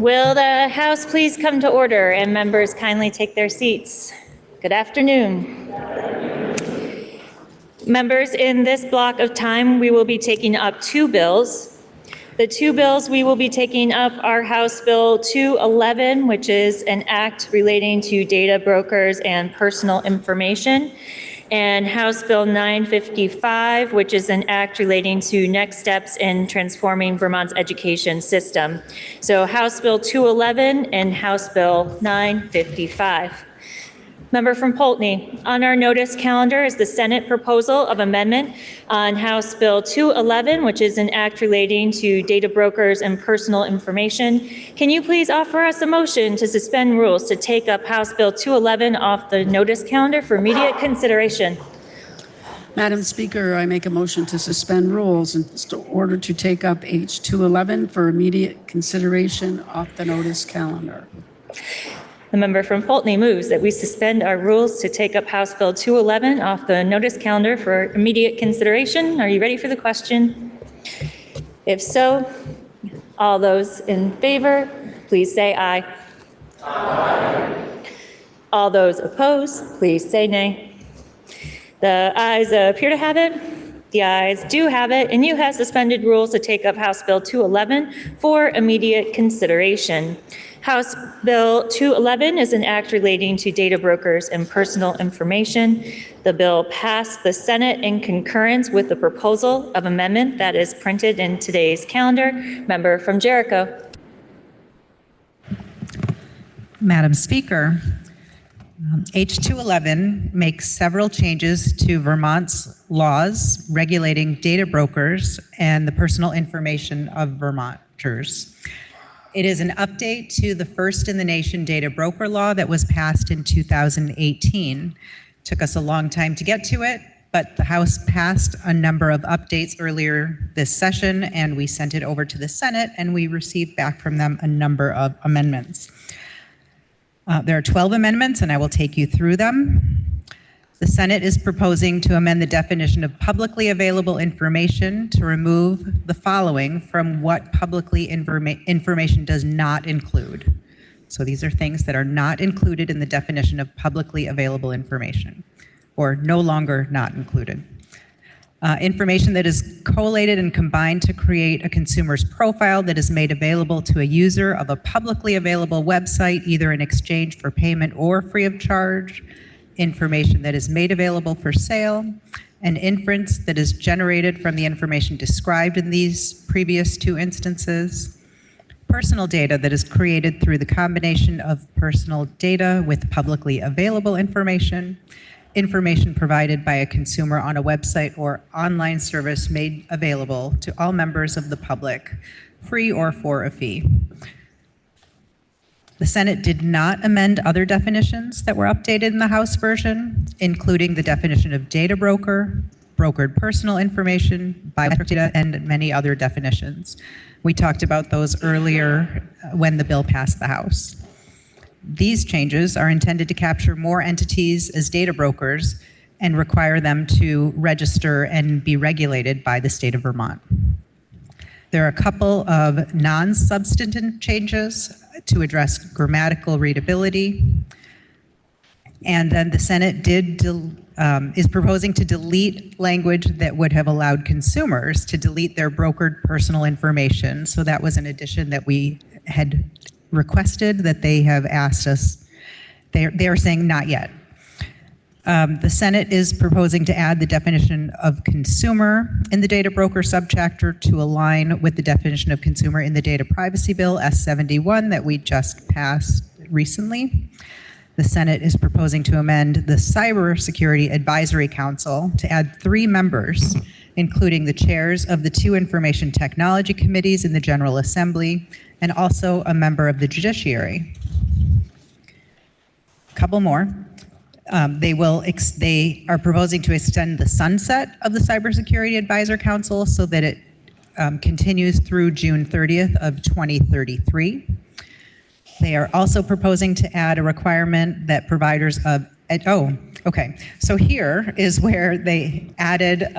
Will the House please come to order and members kindly take their seats? Good afternoon. Members, in this block of time, we will be taking up two bills. The two bills we will be taking up are House Bill 211, which is an act relating to data brokers and personal information, and House Bill 955, which is an act relating to next steps in transforming Vermont's education system. So House Bill 211 and House Bill 955. Member from Poultney, on our notice calendar is the Senate proposal of amendment on House Bill 211, which is an act relating to data brokers and personal information. Can you please offer us a motion to suspend rules to take up House Bill 211 off the notice calendar for immediate consideration? Madam Speaker, I make a motion to suspend rules in order to take up H 211 for immediate consideration off the notice calendar. The member from Poultney moves that we suspend our rules to take up House Bill 211 off the notice calendar for immediate consideration. Are you ready for the question? If so, all those in favor, please say aye. Aye. All those opposed, please say nay. The ayes appear to have it. The ayes do have it, and you have suspended rules to take up House Bill 211 for immediate consideration. House Bill 211 is an act relating to data brokers and personal information. The bill passed the Senate in concurrence with the proposal of amendment that is printed in today's calendar. Member from Jericho. Madam Speaker, H 211 makes several changes to Vermont's laws regulating data brokers and the personal information of Vermonters. It is an update to the first in the nation data broker law that was passed in 2018. Took us a long time to get to it, but the House passed a number of updates earlier this session, and we sent it over to the Senate, and we received back from them a number of amendments. There are 12 amendments, and I will take you through them. The Senate is proposing to amend the definition of publicly available information to remove the following from what publicly information does not include. So these are things that are not included in the definition of publicly available information, or no longer not included. Information that is collated and combined to create a consumer's profile that is made available to a user of a publicly available website, either in exchange for payment or free of charge. Information that is made available for sale, and inference that is generated from the information described in these previous two instances. Personal data that is created through the combination of personal data with publicly available information. Information provided by a consumer on a website or online service made available to all members of the public, free or for a fee. The Senate did not amend other definitions that were updated in the House version, including the definition of data broker, brokered personal information, biometric data, and many other definitions. We talked about those earlier when the bill passed the House. These changes are intended to capture more entities as data brokers and require them to register and be regulated by the state of Vermont. There are a couple of non-substantive changes to address grammatical readability. And then the Senate is proposing to delete language that would have allowed consumers to delete their brokered personal information. So that was an addition that we had requested that they have asked us. They are saying not yet. The Senate is proposing to add the definition of consumer in the data broker subchapter to align with the definition of consumer in the Data Privacy Bill S71 that we just passed recently. The Senate is proposing to amend the Cybersecurity Advisory Council to add 3 members, including the chairs of the 2 information technology committees in the General Assembly and also a member of the Judiciary. A couple more. They are proposing to extend the sunset of the Cybersecurity Advisor Council so that it continues through June 30th of 2033. They are also proposing to add a requirement that providers of, so here is where they added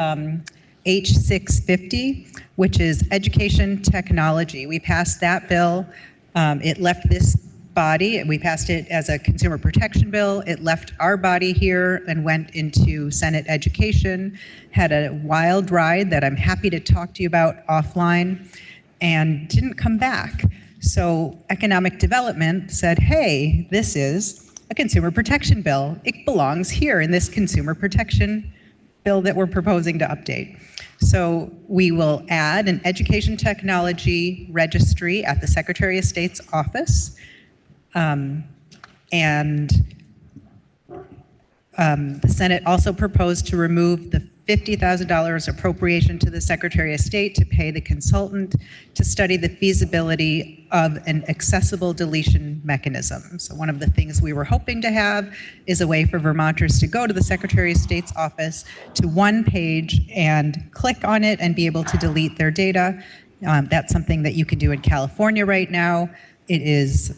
H650, which is education technology. We passed that bill It left this body, we passed it as a consumer protection bill. It left our body here and went into Senate Education, had a wild ride that I'm happy to talk to you about offline, and didn't come back. So Economic Development said, hey, this is a consumer protection bill. It belongs here in this consumer protection bill that we're proposing to update. So we will add an education technology registry at the Secretary of State's office. The Senate also proposed to remove the $50,000 appropriation to the Secretary of State to pay the consultant to study the feasibility of an accessible deletion mechanism. So one of the things we were hoping to have is a way for Vermonters to go to the Secretary of State's office to one page and click on it and be able to delete their data. That's something that you can do in California right now. It is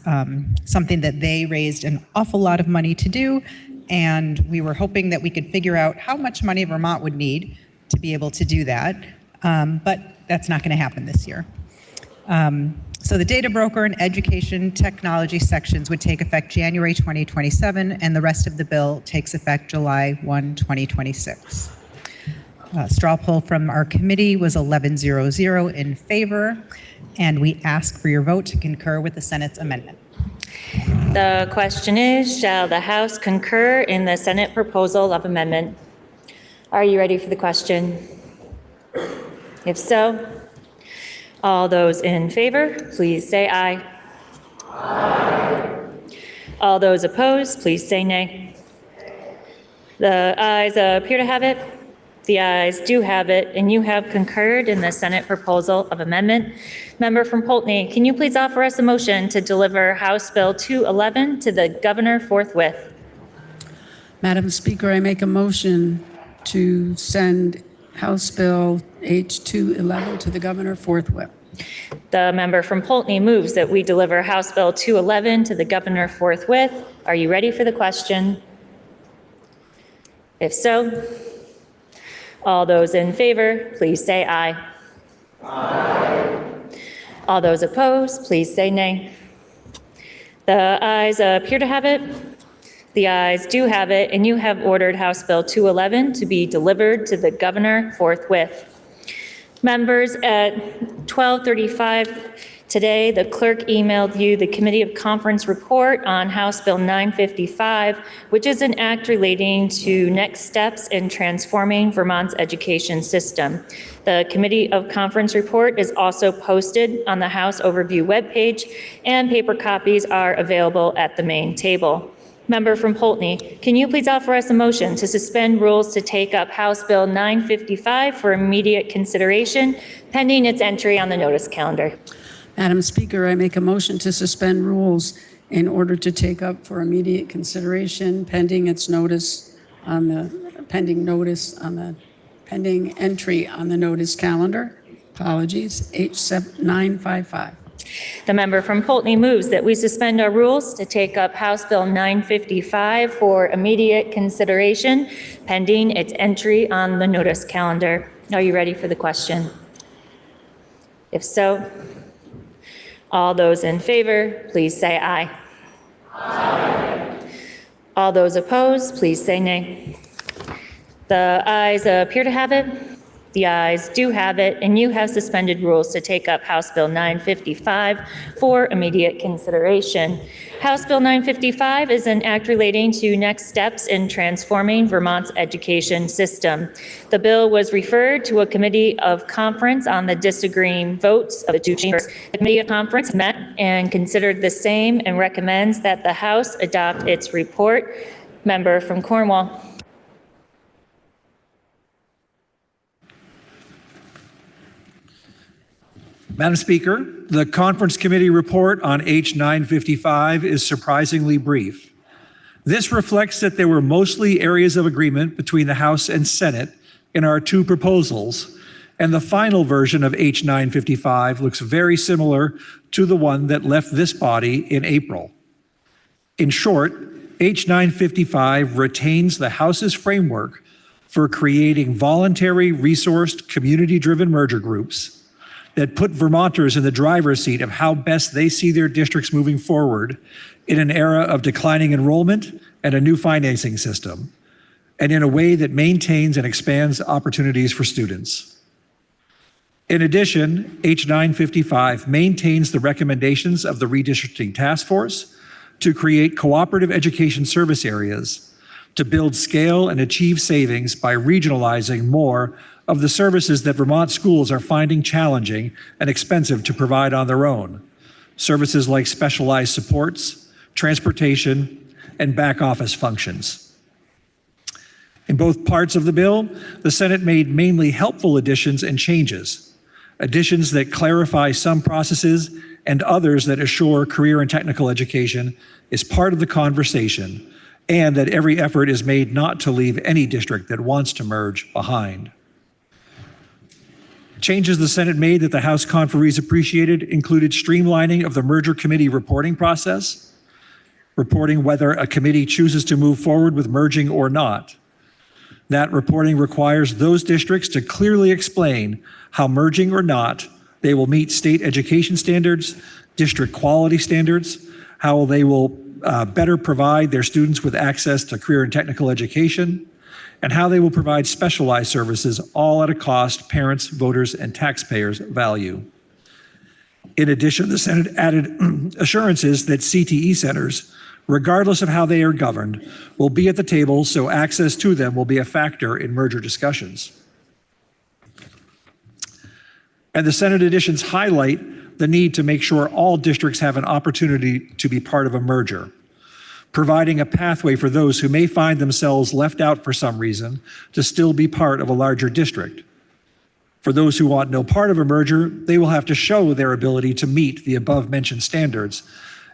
something that they raised an awful lot of money to do, and we were hoping that we could figure out how much money Vermont would need to be able to do that, but that's not going to happen this year. So the data broker and education technology sections would take effect January 2027, and the rest of the bill takes effect July 1, 2026. Straw poll from our committee was 11-0-0 in favor, and we ask for your vote to concur with the Senate's amendment. The question is, shall the House concur in the Senate proposal of amendment? Are you ready for the question? If so, all those in favor, please say aye. Aye. All those opposed, please say nay. The ayes appear to have it. The ayes do have it, and you have concurred in the Senate proposal of amendment. Member from Poultney, can you please offer us a motion to deliver House Bill 211 to the governor forthwith? Madam Speaker, I make a motion to send House Bill H211 to the governor forthwith. The member from Poultney moves that we deliver House Bill 211 to the governor forthwith. Are you ready for the question? If so, all those in favor, please say aye. Aye. All those opposed, please say nay. The ayes appear to have it. The ayes do have it, and you have ordered House Bill 211 to be delivered to the governor forthwith. Members, at 12:35 today, the clerk emailed you the Committee of Conference report on House Bill 955, which is an act relating to next steps in transforming Vermont's education system. The Committee of Conference report is also posted on the House Overview webpage, and paper copies are available at the main table. Member from Poultney, can you please offer us a motion to suspend rules to take up House Bill 955 for immediate consideration, pending its entry on the notice calendar? Madam Speaker, I make a motion to suspend rules in order to take up for immediate consideration pending its notice on the pending entry on the notice calendar. Apologies, H955. The member from Poultney moves that we suspend our rules to take up House Bill 955 for immediate consideration pending its entry on the notice calendar. Are you ready for the question? If so, all those in favor, please say aye. Aye. All those opposed, please say nay. The ayes appear to have it. The ayes do have it, and you have suspended rules to take up House Bill 955 for immediate consideration. House Bill 955 is an act relating to next steps in transforming Vermont's education system. The bill was referred to a committee of conference on the disagreeing votes of the two chambers. The committee of conference met and considered the same and recommends that the House adopt its report. Member from Cornwall. Madam Speaker, the Conference Committee report on H955 is surprisingly brief. This reflects that there were mostly areas of agreement between the House and Senate in our two proposals, and the final version of H955 looks very similar to the one that left this body in April. In short, H955 retains the House's framework for creating voluntary, resourced, community-driven merger groups, that put Vermonters in the driver's seat of how best they see their districts moving forward in an era of declining enrollment and a new financing system, and in a way that maintains and expands opportunities for students. In addition, H 955 maintains the recommendations of the Redistricting Task Force to create cooperative education service areas to build scale and achieve savings by regionalizing more of the services that Vermont schools are finding challenging and expensive to provide on their own. Services like specialized supports, transportation, and back office functions. In both parts of the bill, the Senate made mainly helpful additions and changes. Additions that clarify some processes and others that assure career and technical education is part of the conversation, and that every effort is made not to leave any district that wants to merge behind. Changes the Senate made that the House conferees appreciated included streamlining of the merger committee reporting process, reporting whether a committee chooses to move forward with merging or not. That reporting requires those districts to clearly explain how merging or not, they will meet state education standards, district quality standards, how they will better provide their students with access to career and technical education, and how they will provide specialized services, all at a cost parents, voters, and taxpayers value. In addition, the Senate added assurances that CTE centers, regardless of how they are governed, will be at the table, so access to them will be a factor in merger discussions. And the Senate additions highlight the need to make sure all districts have an opportunity to be part of a merger, providing a pathway for those who may find themselves left out for some reason to still be part of a larger district. For those who want no part of a merger, they will have to show their ability to meet the above-mentioned standards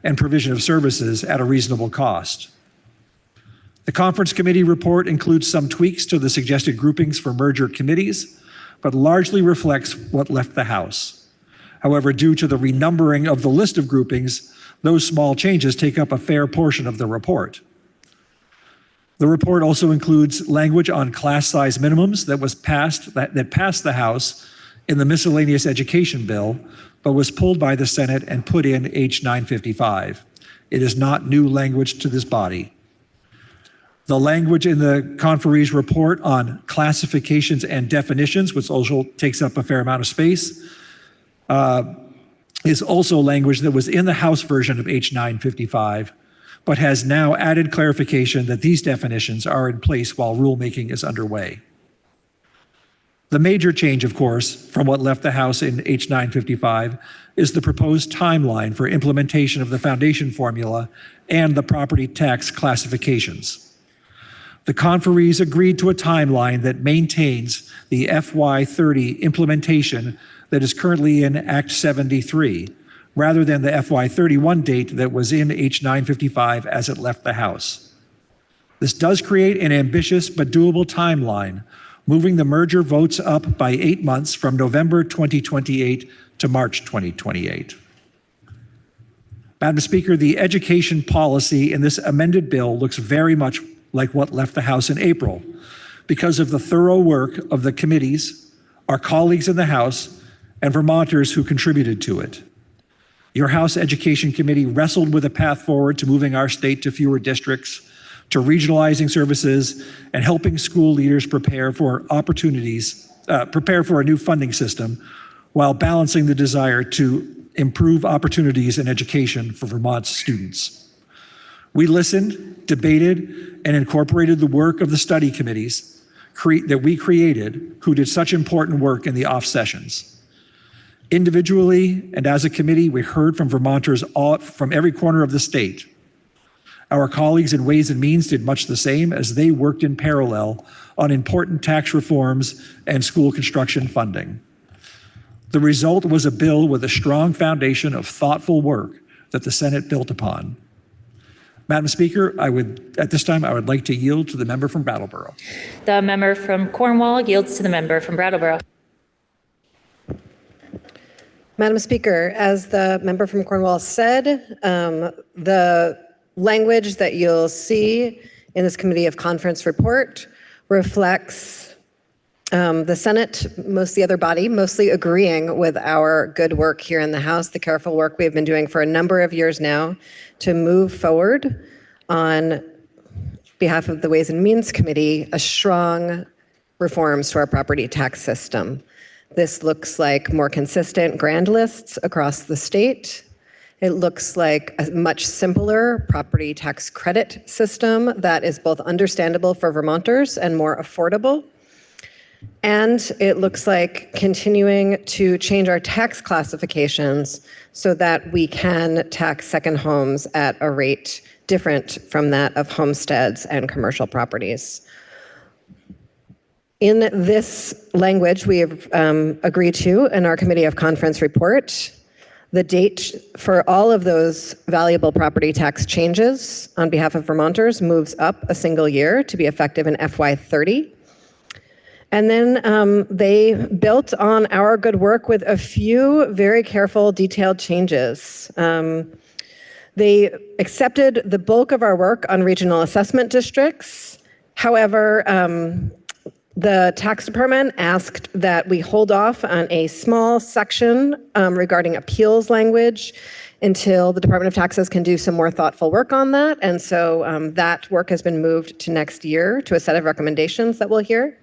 and provision of services at a reasonable cost. The conference committee report includes some tweaks to the suggested groupings for merger committees, but largely reflects what left the House. However, due to the renumbering of the list of groupings, those small changes take up a fair portion of the report. The report also includes language on class size minimums that passed the House in the miscellaneous education bill, but was pulled by the Senate and put in H 955. It is not new language to this body. The language in the conferee's report on classifications and definitions, which also takes up a fair amount of space, is also language that was in the House version of H 955, but has now added clarification that these definitions are in place while rulemaking is underway. The major change, of course, from what left the House in H 955 is the proposed timeline for implementation of the foundation formula and the property tax classifications. The conferees agreed to a timeline that maintains the FY30 implementation that is currently in Act 73, rather than the FY31 date that was in H 955 as it left the House. This does create an ambitious but doable timeline, moving the merger votes up by 8 months from November 2028 to March 2028. Madam Speaker, the education policy in this amended bill looks very much like what left the House in April because of the thorough work of the committees, our colleagues in the House, and Vermonters who contributed to it. Your House Education Committee wrestled with a path forward to moving our state to fewer districts, to regionalizing services, and helping school leaders prepare for a new funding system, while balancing the desire to improve opportunities in education for Vermont's students. We listened, debated, and incorporated the work of the study committees that we created, who did such important work in the off sessions. Individually and as a committee, we heard from Vermonters from every corner of the state. Our colleagues in Ways and Means did much the same as they worked in parallel on important tax reforms and school construction funding. The result was a bill with a strong foundation of thoughtful work that the Senate built upon. Madam Speaker, at this time, I would like to yield to the member from Brattleboro. The member from Cornwall yields to the member from Brattleboro. Madam Speaker, as the member from Cornwall said, the language that you'll see in this Committee of Conference report reflects The Senate, most the other body, mostly agreeing with our good work here in the House, the careful work we've been doing for a number of years now to move forward on behalf of the Ways and Means Committee, a strong reforms to our property tax system. This looks like more consistent grand lists across the state. It looks like a much simpler property tax credit system that is both understandable for Vermonters and more affordable. And it looks like continuing to change our tax classifications so that we can tax second homes at a rate different from that of homesteads and commercial properties. In this language, we have agreed to in our Committee of Conference report, the date for all of those valuable property tax changes on behalf of Vermonters moves up a single year to be effective in FY30. And then they built on our good work with a few very careful, detailed changes. They accepted the bulk of our work on regional assessment districts. However, the tax department asked that we hold off on a small section regarding appeals language until the Department of Taxes can do some more thoughtful work on that. And so that work has been moved to next year to a set of recommendations that we'll hear.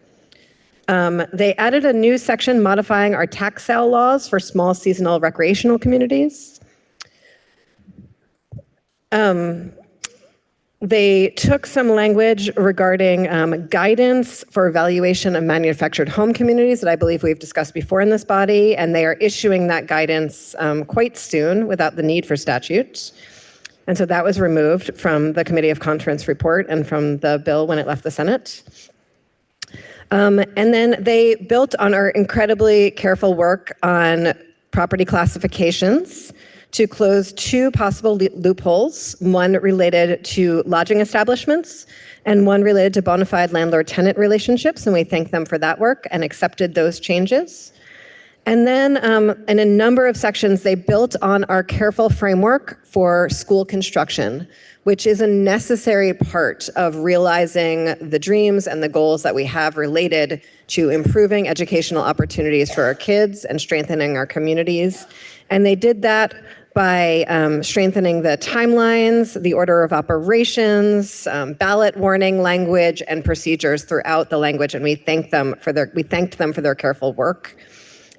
They added a new section modifying our tax sale laws for small seasonal recreational communities. They took some language regarding guidance for evaluation of manufactured home communities that I believe we've discussed before in this body, and they are issuing that guidance quite soon without the need for statute. And so that was removed from the Committee of Conference report and from the bill when it left the Senate. And then they built on our incredibly careful work on property classifications to close two possible loopholes, one related to lodging establishments and one related to bona fide landlord-tenant relationships, and we thank them for that work and accepted those changes. And then in a number of sections, they built on our careful framework for school construction, which is a necessary part of realizing the dreams and the goals that we have related to improving educational opportunities for our kids and strengthening our communities. And they did that by strengthening the timelines, the order of operations, ballot warning language, and procedures throughout the language. And we thanked them for their careful work.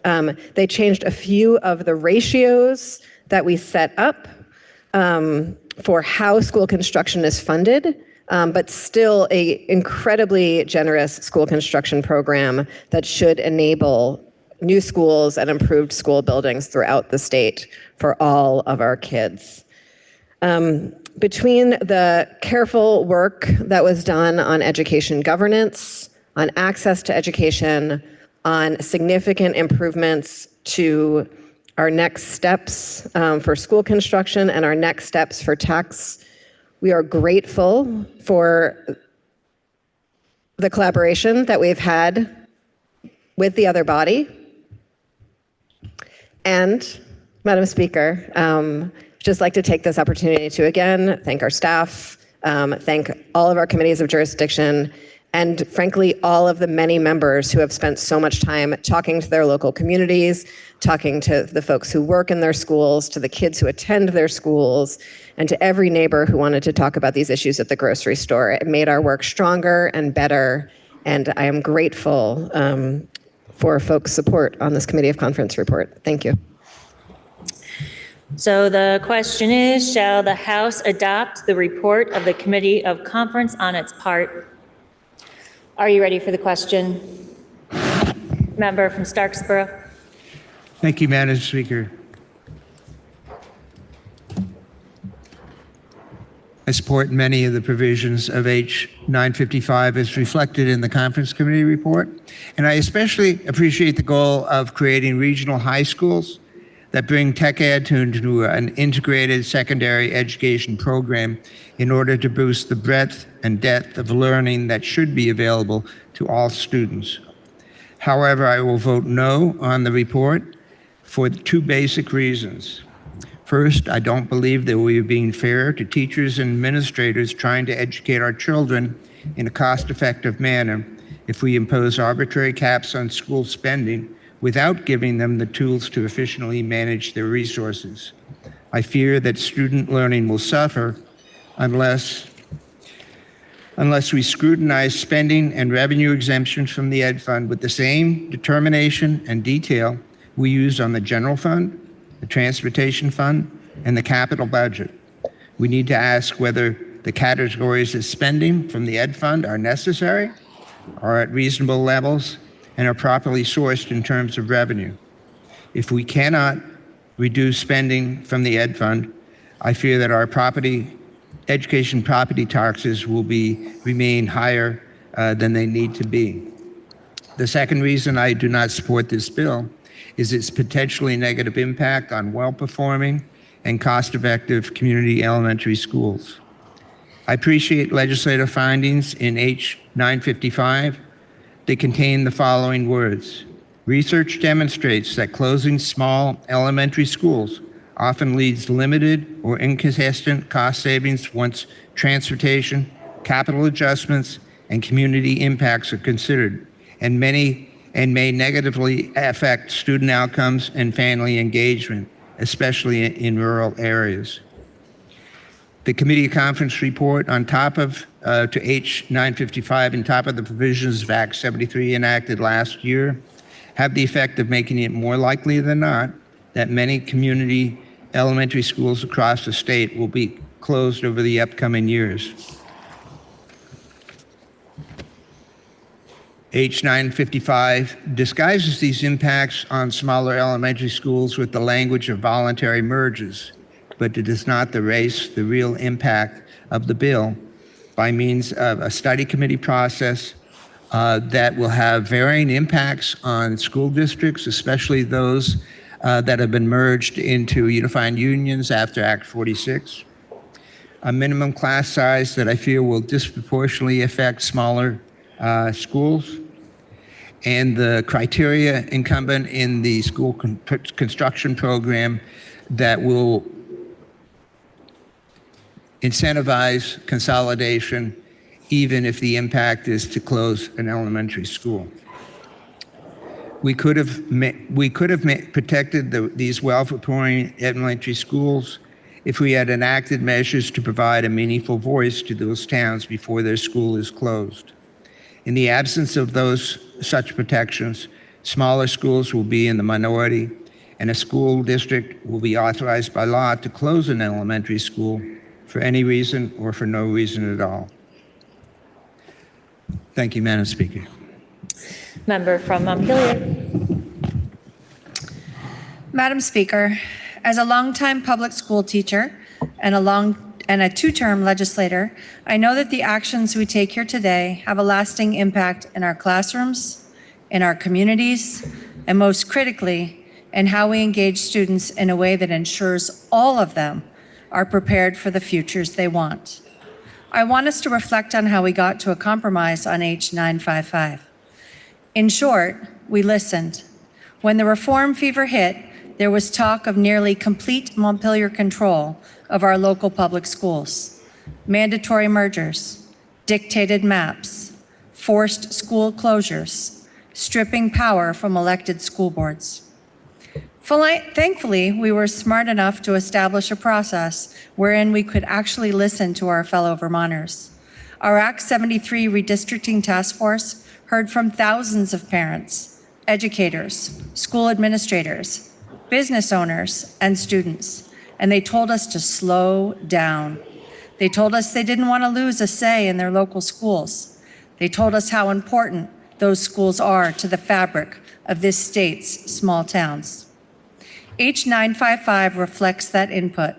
They changed a few of the ratios that we set up for how school construction is funded, but still an incredibly generous school construction program that should enable new schools and improved school buildings throughout the state for all of our kids. Between the careful work that was done on education governance, on access to education, on significant improvements to our next steps for school construction and our next steps for tax, we are grateful for the collaboration that we've had with the other body. And, Madam Speaker, just like to take this opportunity to again thank our staff, thank all of our committees of jurisdiction, and frankly, all of the many members who have spent so much time talking to their local communities, talking to the folks who work in their schools, to the kids who attend their schools, and to every neighbor who wanted to talk about these issues at the grocery store. It made our work stronger and better, and I am grateful for folks' support on this Committee of Conference report. Thank you. So the question is, shall the House adopt the report of the Committee of Conference on its part? Are you ready for the question? Member from Starksboro. Thank you, Madam Speaker. I support many of the provisions of H 955 as reflected in the Conference Committee report, and I especially appreciate the goal of creating regional high schools that bring tech ed into an integrated secondary education program in order to boost the breadth and depth of learning that should be available to all students. However, I will vote no on the report for two basic reasons. First, I don't believe that we are being fair to teachers and administrators trying to educate our children in a cost-effective manner. if we impose arbitrary caps on school spending without giving them the tools to efficiently manage their resources. I fear that student learning will suffer unless we scrutinize spending and revenue exemptions from the Ed Fund with the same determination and detail we use on the general fund, the transportation fund, and the capital budget. We need to ask whether the categories of spending from the Ed Fund are necessary, are at reasonable levels, and are properly sourced in terms of revenue. If we cannot reduce spending from the Ed Fund, I fear that our education property taxes will remain higher than they need to be. The second reason I do not support this bill is its potentially negative impact on well-performing and cost-effective community elementary schools. I appreciate legislative findings in H 955. They contain the following words: research demonstrates that closing small elementary schools often leads to limited or inconsistent cost savings once transportation, capital adjustments, and community impacts are considered, and may negatively affect student outcomes and family engagement, especially in rural areas. The committee conference report on top of to H 955 and top of the provisions of Act 73 enacted last year have the effect of making it more likely than not that many community elementary schools across the state will be closed over the upcoming years. H 955 disguises these impacts on smaller elementary schools with the language of voluntary merges, but it does not erase the real impact of the bill by means of a study committee process that will have varying impacts on school districts, especially those that have been merged into unified unions after Act 46. A minimum class size that I feel will disproportionately affect smaller schools, and the criteria incumbent in the school construction program that will incentivize consolidation, even if the impact is to close an elementary school. We could have protected these well-performing elementary schools if we had enacted measures to provide a meaningful voice to those towns before their school is closed. In the absence of such protections, smaller schools will be in the minority, and a school district will be authorized by law to close an elementary school for any reason or for no reason at all. Thank you, Madam Speaker. Member from Montpelier. Madam Speaker, as a longtime public school teacher and a two-term legislator, I know that the actions we take here today have a lasting impact in our classrooms, in our communities, and most critically, in how we engage students in a way that ensures all of them are prepared for the futures they want. I want us to reflect on how we got to a compromise on H 955. In short, we listened. When the reform fever hit, there was talk of nearly complete Montpelier control of our local public schools, mandatory mergers, dictated maps, forced school closures, stripping power from elected school boards. Thankfully, we were smart enough to establish a process wherein we could actually listen to our fellow Vermonters. Our Act 73 redistricting task force heard from thousands of parents, educators, school administrators, business owners, and students, and they told us to slow down. They told us they didn't want to lose a say in their local schools. They told us how important those schools are to the fabric of this state's small towns. H 955 reflects that input.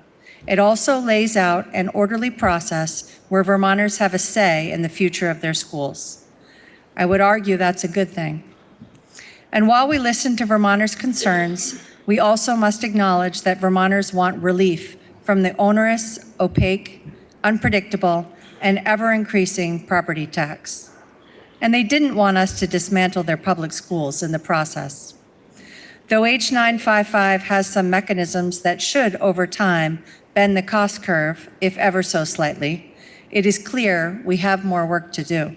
It also lays out an orderly process where Vermonters have a say in the future of their schools. I would argue that's a good thing. And while we listen to Vermonters' concerns, we also must acknowledge that Vermonters want relief from the onerous, opaque, unpredictable, and ever-increasing property tax. And they didn't want us to dismantle their public schools in the process. Though H 955 has some mechanisms that should, over time, bend the cost curve, if ever so slightly, it is clear we have more work to do.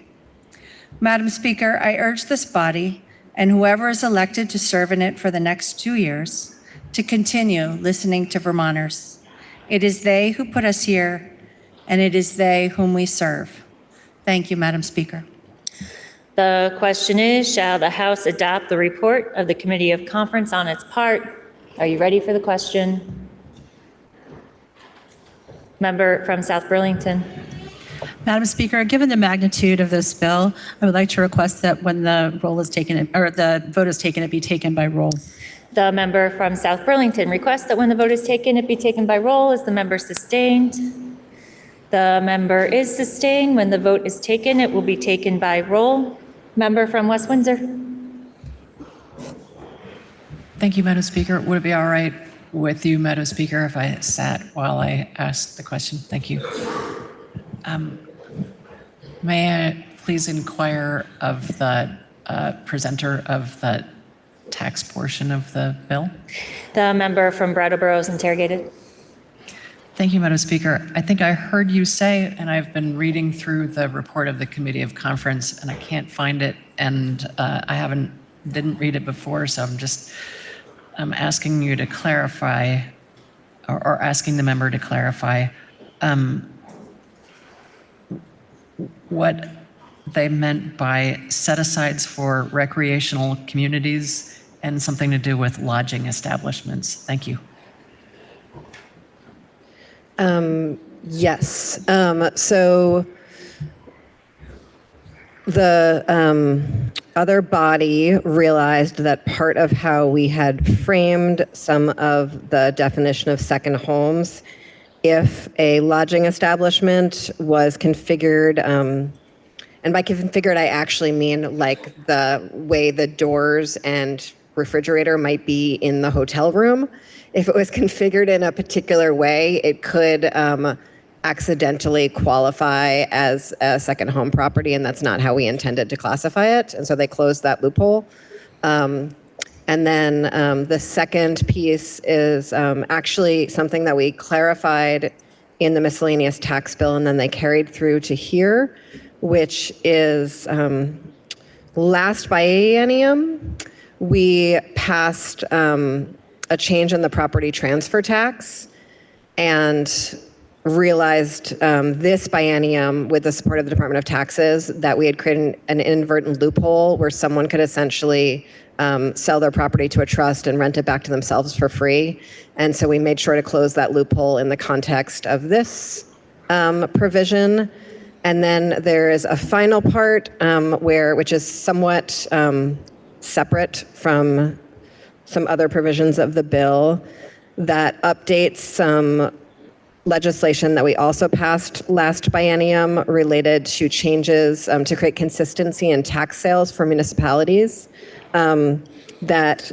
Madam Speaker, I urge this body and whoever is elected to serve in it for the next 2 years to continue listening to Vermonters. It is they who put us here, and it is they whom we serve. Thank you, Madam Speaker. The question is, shall the House adopt the report of the Committee of Conference on its part? Are you ready for the question? Member from South Burlington. Madam Speaker, given the magnitude of this bill, I would like to request that when the roll is taken, or the vote is taken, it be taken by roll. The member from South Burlington requests that when the vote is taken, it be taken by roll. Is the member sustained? The member is sustained. When the vote is taken, it will be taken by roll. Member from West Windsor. Thank you, Madam Speaker. Would it be all right with you, Madam Speaker, if I sat while I asked the question? Thank you. May I please inquire of the presenter of the tax portion of the bill? The member from Brattleboro is interrogated. Thank you, Madam Speaker. I think I heard you say, and I've been reading through the report of the Committee of Conference, and I can't find it, and I didn't read it before, so I'm asking you to clarify, or asking the member to clarify what they meant by set-asides for recreational communities and something to do with lodging establishments. Thank you. Yes. So the other body realized that part of how we had framed some of the definition of second homes, if a lodging establishment was configured, and by configured, I actually mean like the way the doors and refrigerator might be in the hotel room. If it was configured in a particular way, it could accidentally qualify as a second home property, and that's not how we intended to classify it. And so they closed that loophole. And then the second piece is actually something that we clarified in the miscellaneous tax bill, and then they carried through to here, which is last biennium, we passed a change in the property transfer tax and realized this biennium, with the support of the Department of Taxes, that we had created an inadvertent loophole where someone could essentially sell their property to a trust and rent it back to themselves for free. And so we made sure to close that loophole in the context of this provision. And then there is a final part which is somewhat separate from some other provisions of the bill, that updates some legislation that we also passed last biennium related to changes to create consistency in tax sales for municipalities. That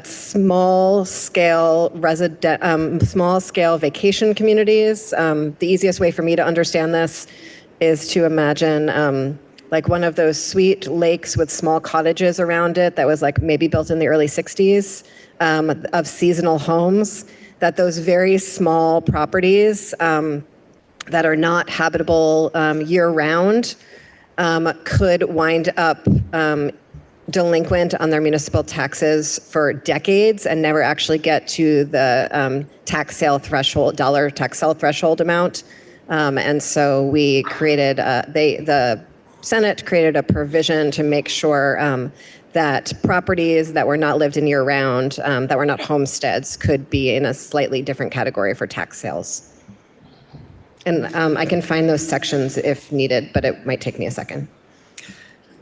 small scale vacation communities. The easiest way for me to understand this is to imagine like one of those sweet lakes with small cottages around it that was like maybe built in the early 60s of seasonal homes, that those very small properties that are not habitable year round could wind up delinquent on their municipal taxes for decades and never actually get to the dollar tax sale threshold amount. And so we created, the Senate created a provision to make sure that properties that were not lived in year round, that were not homesteads, could be in a slightly different category for tax sales. And I can find those sections if needed, but it might take me a second.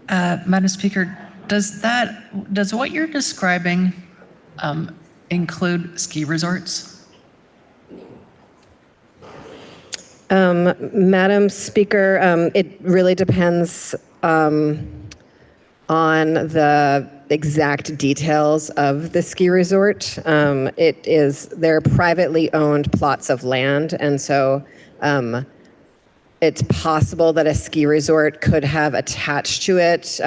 Madam Speaker, does what you're describing include ski resorts? Madam Speaker, it really depends on the exact details of the ski resort. They're privately owned plots of land, and so it's possible that a ski resort could have attached to it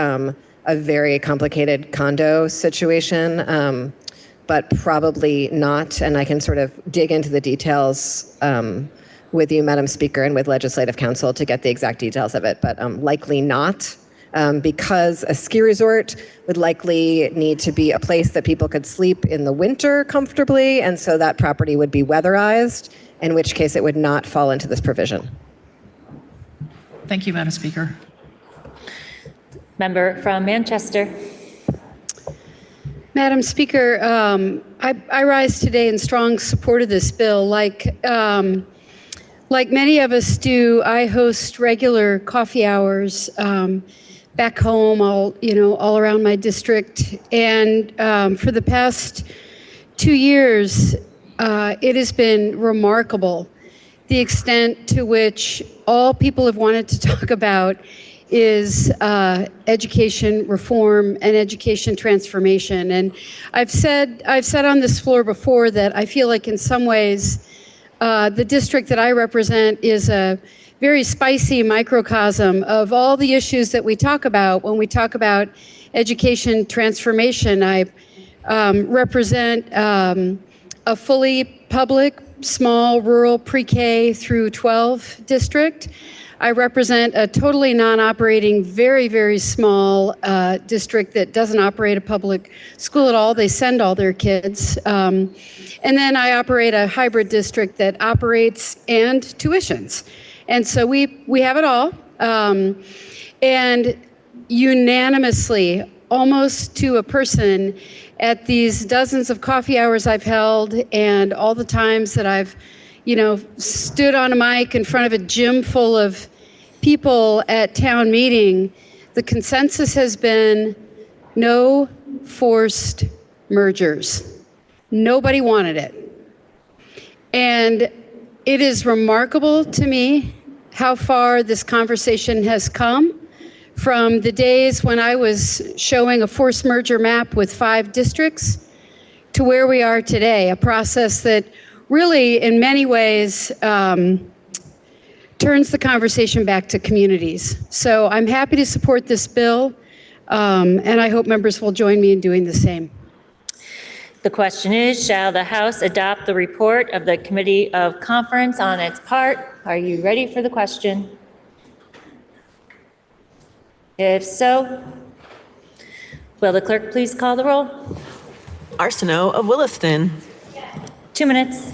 a very complicated condo situation, but probably not. And I can sort of dig into the details with you, Madam Speaker, and with Legislative Council to get the exact details of it, but likely not. Because a ski resort would likely need to be a place that people could sleep in the winter comfortably, and so that property would be weatherized, in which case it would not fall into this provision. Thank you, Madam Speaker. Member from Manchester. Madam Speaker, I rise today in strong support of this bill. Like many of us do, I host regular coffee hours back home, all around my district. And for the past 2 years, it has been remarkable the extent to which all people have wanted to talk about is education reform and education transformation. And I've said on this floor before that I feel like in some ways the district that I represent is a very spicy microcosm of all the issues that we talk about when we talk about education transformation. I represent a fully public, small, rural pre-K through 12 district. I represent a totally non-operating, very, very small district that doesn't operate a public school at all. They send all their kids. And then I operate a hybrid district that operates and tuitions. And so we have it all. And unanimously, almost to a person, at these dozens of coffee hours I've held and all the times that I've stood on a mic in front of a gym full of people at town meeting, the consensus has been no forced mergers. Nobody wanted it. And it is remarkable to me how far this conversation has come from the days when I was showing a forced merger map with 5 districts to where we are today, a process that really, in many ways, turns the conversation back to communities. So I'm happy to support this bill, and I hope members will join me in doing the same. The question is, shall the House adopt the report of the Committee of Conference on its part? Are you ready for the question? If so, will the clerk please call the roll? Arsenault of Williston. 2 minutes.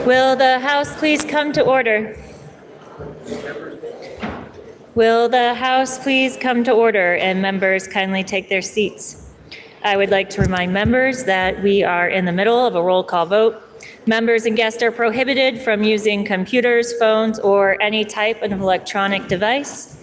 Will the House please come to order? Will the House please come to order and members kindly take their seats? I would like to remind members that we are in the middle of a roll call vote. Members and guests are prohibited from using computers, phones, or any type of electronic device.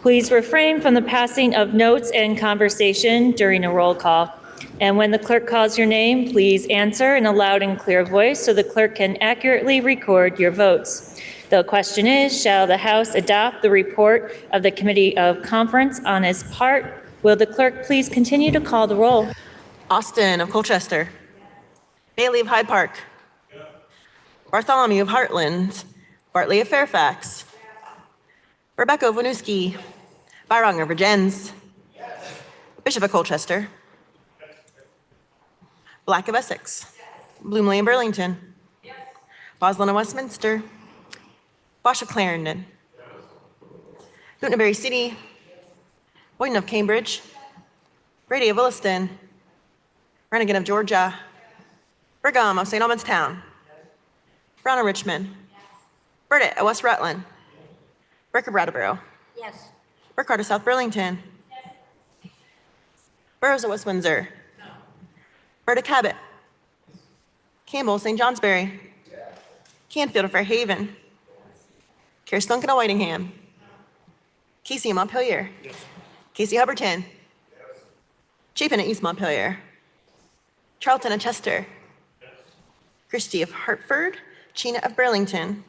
Please refrain from the passing of notes and conversation during a roll call. And when the clerk calls your name, please answer in a loud and clear voice so the clerk can accurately record your votes. The question is, shall the House adopt the report of the Committee of Conference on its part? Will the clerk please continue to call the roll? Austin of Colchester. Bailey of Hyde Park. Bartholomew of Heartland. Bartley of Fairfax. Rebecca of Winooski. Byron of Virgins. Bishop of Colchester. Black of Essex. Bloomley of Burlington. Boslin of Westminster. Bosch of Clarendon. Newtonbury City. Boyden of Cambridge. Brady of Williston. Brannigan of Georgia. Brigham of St. Albans Town. Brown of Richmond. Burdett of West Rutland. Burke of Brattleboro. Yes. Burkhardt of South Burlington. Burroughs of West Windsor. Burdick Cabot. Campbell, St. Johnsbury. Canfield of Fairhaven. Carestunken of Whitingham. Casey of Montpelier. Casey Hubbardton. Chapin of East Montpelier. Charlton of Chester. Christie of Hartford. Chena of Burlington.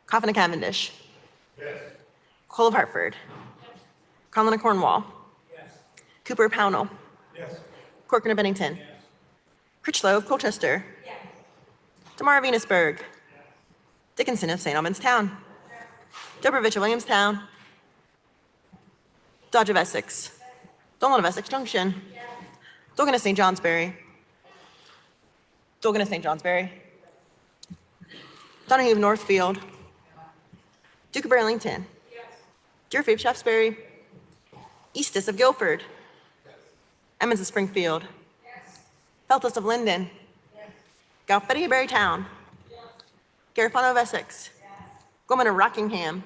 Coffin of Cavendish. Cole of Hartford. Conlon of Cornwall. Cooper of Pownell. Corcoran of Bennington. Critchlow of Colchester. DeMar of Venusburg. Dickinson of St. Albans Town. Dobrovich of Williamstown. Dodge of Essex. Dolan of Essex Junction. Dogan of St. Johnsbury. Dogan of St. Johnsbury. Donahue of Northfield. Duke of Burlington. Durfee of Shaftesbury. Eastus of Guilford. Emmons of Springfield. Feltus of Linden. Galfetti of Berrytown. Garifano of Essex. Gorman of Rockingham.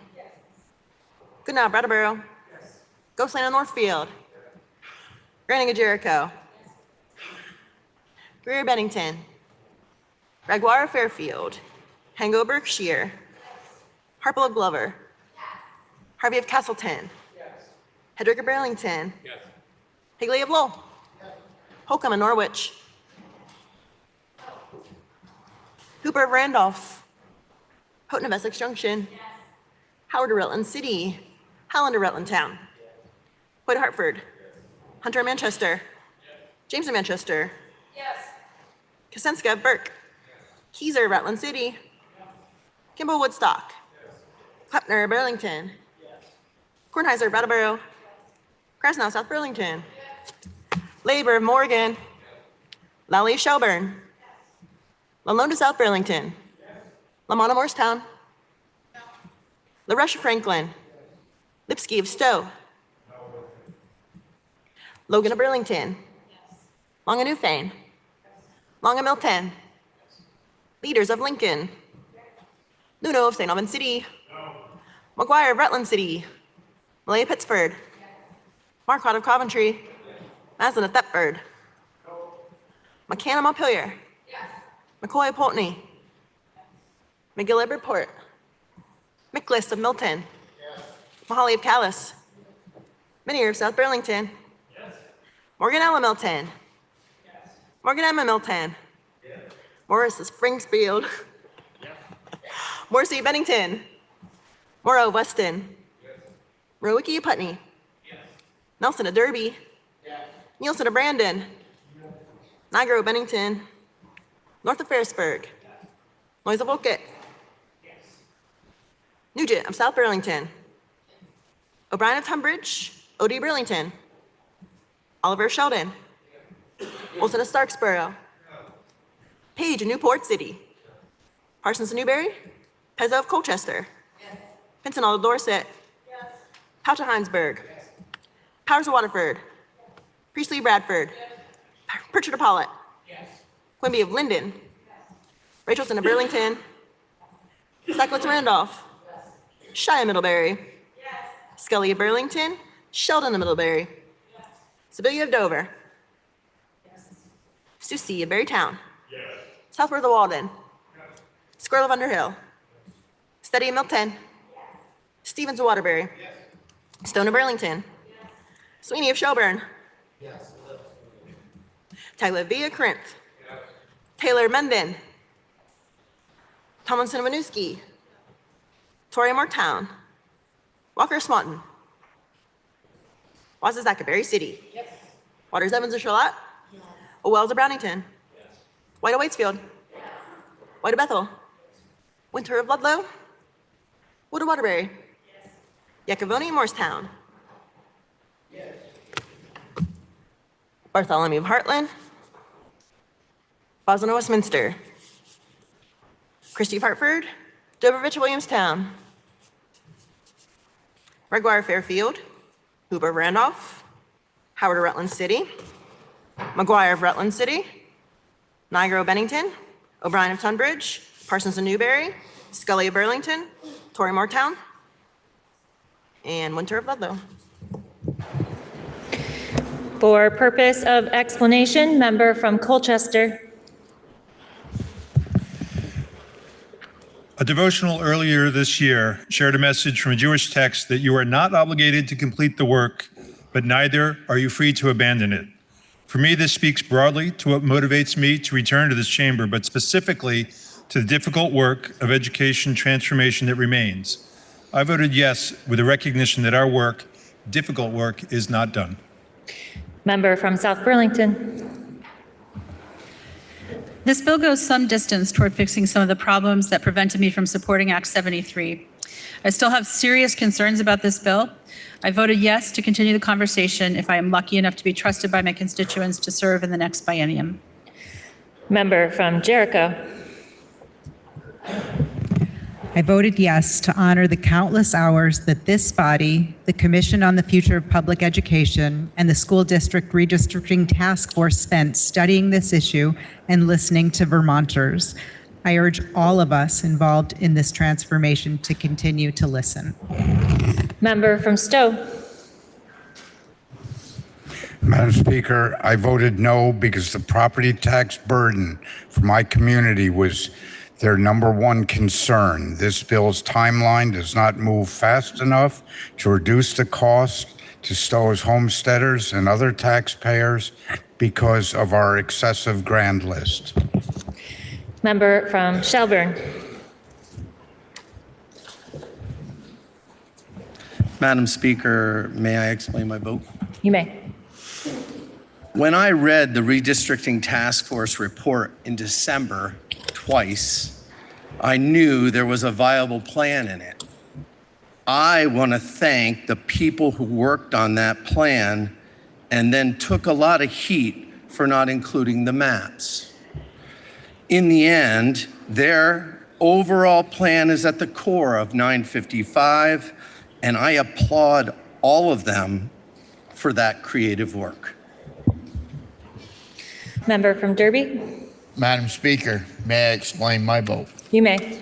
Goodnow of Brattleboro. Ghostland of Northfield. Granting of Jericho. Greer of Bennington. Gregoire of Fairfield. Hango of Berkshire. Harple of Glover. Harvey of Castleton. Hedrick of Burlington. Higley of Lowell. Holcomb of Norwich. Hooper of Randolph. Houghton of Essex Junction. Howard of Rutland City. Howland of Rutland Town. Hoyt of Hartford. Hunter of Manchester. James of Manchester. Kosenska of Burke. Keyser of Rutland City. Kimball Woodstock. Klepner of Burlington. Kornheiser of Brattleboro. Krasnow, South Burlington. Labor of Morgan. Lally of Shelburne. Lalonde of South Burlington. Lamont of Morristown. LaRush of Franklin. Lipsky of Stowe. Logan of Burlington. Long of Newfane. Long of Milton. Leaders of Lincoln. Luno of St. Albans City. McGuire of Rutland City. Malay of Pittsford. Marquardt of Coventry. Maslin of Thetford. McCann of Montpelier. McCoy of Pulteney. McGill of Bridport. McList of Milton. Mahaly of Calais. Minier of South Burlington. Morgan Ella Milton. Morgan Emma Milton. Morris of Springfield. Morrissey of Bennington. Morrow of Weston. Rowicki of Putney. Nelson of Derby. Nielsen of Brandon. Niagara of Bennington. North of Ferrisburg. Noyes of Wolcott. Nugent of South Burlington. O'Brien of Tunbridge. O.D. Burlington. Oliver of Sheldon. Olson of Starksboro. Page of Newport City. Parsons of Newberry. Pezzo of Colchester. Pincinel of Dorset. Pouch of Heinsberg. Powers of Waterford. Priestley of Bradford. Pritchard of Pollitt. Quimby of Linden. Rachelson of Burlington. Stacklitz of Randolph. Shia of Middlebury. Scully of Burlington. Sheldon of Middlebury. Sibilia of Dover. Susie of Berrytown. Southworth of Walden. Squirrel of Underhill. Steady of Milton. Stevens of Waterbury. Stone of Burlington. Sweeney of Shelburne. Tyler Via Corinth. Taylor Mendon. Tomlinson of Winooski. Torrey Moretown. Walker Swanton. Wassezak of Berry City. Waters Evans of Charlotte. Wells of Brownington. White of Waitsfield. White of Bethel. Winter of Ludlow. Wood of Waterbury. Yakavoni of Morristown. Bartholomew of Heartland. Boston of Westminster. Christie of Hartford. Dobrovich of Williamstown. Reguire of Fairfield. Hooper of Randolph. Howard of Rutland City. McGuire of Rutland City. Niagara of Bennington. O'Brien of Tunbridge. Parsons of Newberry. Scully of Burlington. Torrey Moretown. And Winter of Ludlow. For purpose of explanation, member from Colchester. A devotional earlier this year shared a message from a Jewish text that you are not obligated to complete the work, but neither are you free to abandon it. For me, this speaks broadly to what motivates me to return to this chamber, but specifically to the difficult work of education transformation that remains. I voted yes with the recognition that our work, difficult work, is not done. Member from South Burlington. This bill goes some distance toward fixing some of the problems that prevented me from supporting Act 73. I still have serious concerns about this bill. I voted yes to continue the conversation if I am lucky enough to be trusted by my constituents to serve in the next biennium. Member from Jericho. I voted yes to honor the countless hours that this body, the Commission on the Future of Public Education, and the School District Redistricting Task Force spent studying this issue and listening to Vermonters. I urge all of us involved in this transformation to continue to listen. Member from Stowe. Madam Speaker, I voted no because the property tax burden for my community was their number one concern. This bill's timeline does not move fast enough to reduce the cost to Stowe's homesteaders and other taxpayers because of our excessive grand list. Member from Shelburne. Madam Speaker, may I explain my vote? You may. When I read the Redistricting Task Force report in December twice, I knew there was a viable plan in it. I want to thank the people who worked on that plan and then took a lot of heat for not including the maps. In the end, their overall plan is at the core of 955, and I applaud all of them for that creative work. Member from Derby. Madam Speaker, may I explain my vote? You may.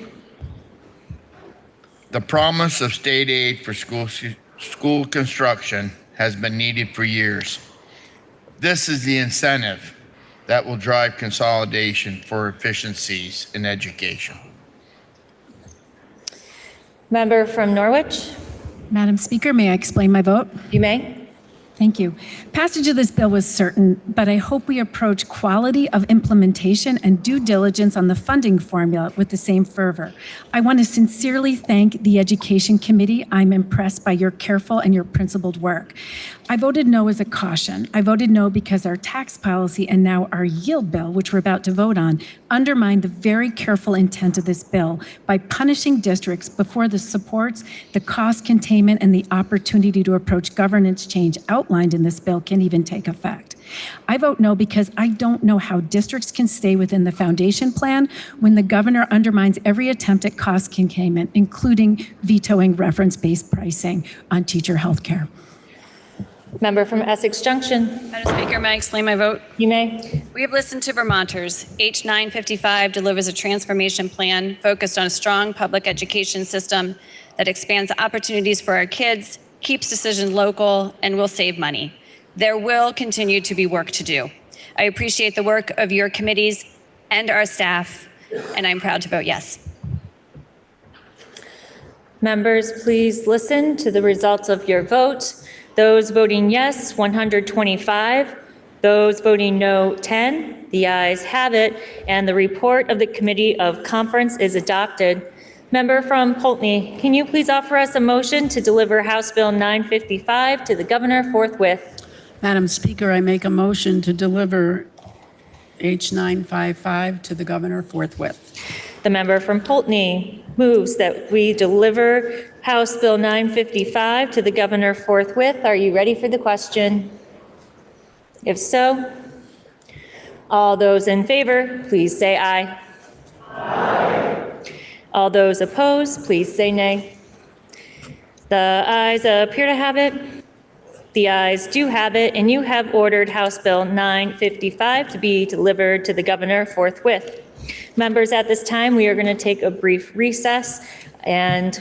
The promise of state aid for school construction has been needed for years. This is the incentive that will drive consolidation for efficiencies in education. Member from Norwich. Madam Speaker, may I explain my vote? You may. Thank you. Passage of this bill was certain, but I hope we approach quality of implementation and due diligence on the funding formula with the same fervor. I want to sincerely thank the Education Committee. I'm impressed by your careful and your principled work. I voted no as a caution. I voted no because our tax policy and now our yield bill, which we're about to vote on, undermine the very careful intent of this bill by punishing districts before the supports, the cost containment, and the opportunity to approach governance change outlined in this bill can even take effect. I vote no because I don't know how districts can stay within the foundation plan when the governor undermines every attempt at cost containment, including vetoing reference-based pricing on teacher health care. Member from Essex Junction. Madam Speaker, may I explain my vote? You may. We have listened to Vermonters. H 955 delivers a transformation plan focused on a strong public education system that expands opportunities for our kids, keeps decisions local, and will save money. There will continue to be work to do. I appreciate the work of your committees and our staff, and I'm proud to vote yes. Members, please listen to the results of your vote. Those voting yes, 125. Those voting no, 10. The ayes have it, and the report of the Committee of Conference is adopted. Member from Poultney, can you please offer us a motion to deliver House Bill 955 to the governor forthwith? Madam Speaker, I make a motion to deliver H 955 to the governor forthwith. The member from Poultney moves that we deliver House Bill 955 to the governor forthwith. Are you ready for the question? If so, all those in favor, please say aye. Aye. All those opposed, please say nay. The ayes appear to have it. The ayes do have it, and you have ordered House Bill 955 to be delivered to the governor forthwith. Members, at this time, we are going to take a brief recess, and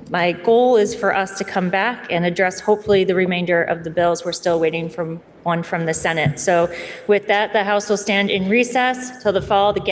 my goal is for us to come back and address hopefully the remainder of the bills. We're still waiting for one from the Senate. So with that, the House will stand in recess till the fall of the